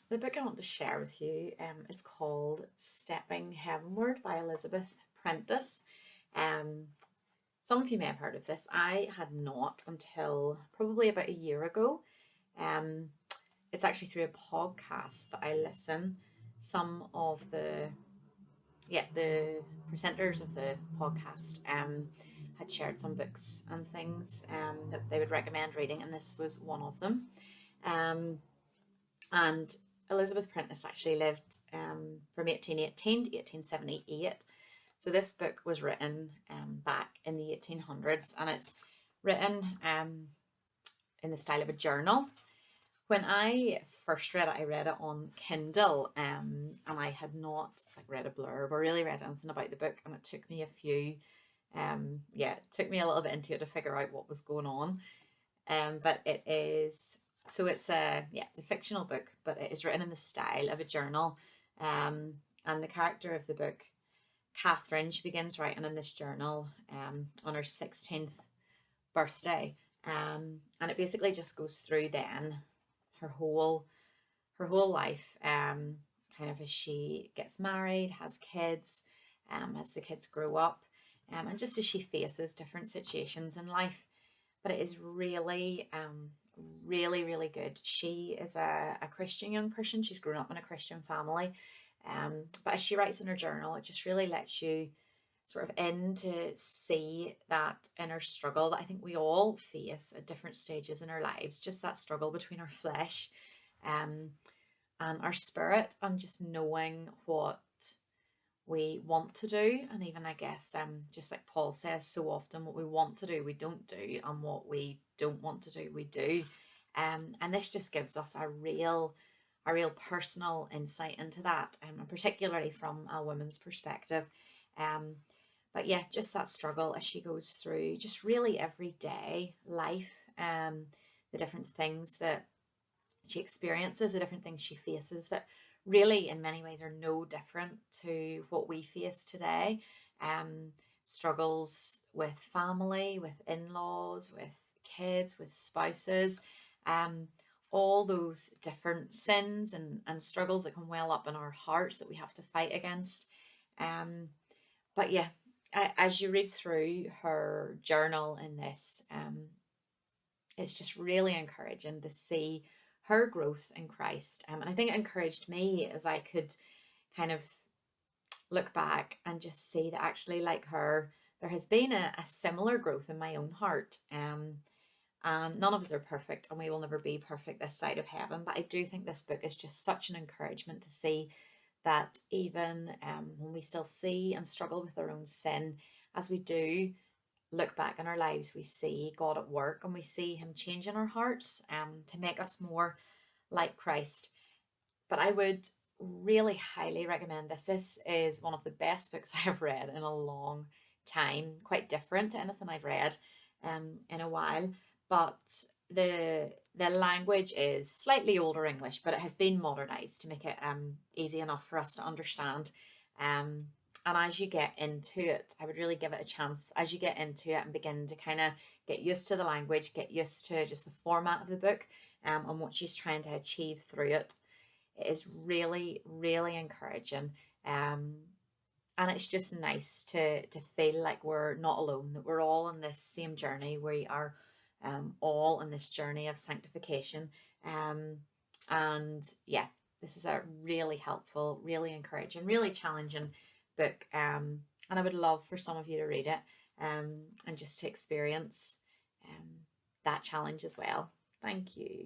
The book I want to share with you is called Stepping Heavenward by Elizabeth Prentiss. Um, some of you may have heard of this. I had not until probably about a year ago. Um, it's actually through a podcast that I listen. Some of the presenters of the podcast had shared some books and things that they would recommend reading, and this was one of them. Um, and Elizabeth Prentiss actually lived from 1818 to 1878. So this book was written back in the 1800s, and it's written in the style of a journal. When I first read it, I read it on Kindle, and I had not read a blurb or really read anything about the book, and it took me it took me a little bit into it to figure out what was going on. But it's a fictional book, but it is written in the style of a journal. And the character of the book, Catherine, she begins writing in this journal on her 16th birthday. And it basically just goes through then her whole life, kind of as she gets married, has kids, as the kids grow up, and just as she faces different situations in life. But it is really, really, really good. She is a Christian young person. She's grown up in a Christian family. But as she writes in her journal, it just really lets you sort of in to see that inner struggle that I think we all face at different stages in our lives. Just that struggle between our flesh and our spirit, and just knowing what we want to do. And even, I guess, just like Paul says, so often what we want to do we don't do, and what we don't want to do we do. And this just gives us a real personal insight into that, and particularly from a woman's perspective. But yeah, just that struggle as she goes through just really everyday life, the different things that she experiences, the different things she faces that really in many ways are no different to what we face today. Struggles with family, with in-laws, with kids, with spouses, all those different sins and struggles that can well up in our hearts that we have to fight against. But yeah, as you read through her journal in this, it's just really encouraging to see her growth in Christ. And I think it encouraged me as I could kind of look back and just see that actually, like her, there has been a similar growth in my own heart. And none of us are perfect, and we will never be perfect this side of heaven. But I do think this book is just such an encouragement to see that even when we still see and struggle with our own sin, as we do look back in our lives, we see God at work, and we see him changing our hearts to make us more like Christ. But I would really highly recommend this. This is one of the best books I have read in a long time, quite different to anything I've read in a while. But the language is slightly older English, but it has been modernized to make it easy enough for us to understand. And as you get into it, I would really give it a chance. As you get into it and begin to kind of get used to the language, get used to just the format of the book, and what she's trying to achieve through it, it is really, really encouraging. And it's just nice to feel like we're not alone, that we're all on this same journey. We are all on this journey of sanctification. And yeah, this is a really helpful, really encouraging, really challenging book. And I would love for some of you to read it and just to experience that challenge as well. Thank you.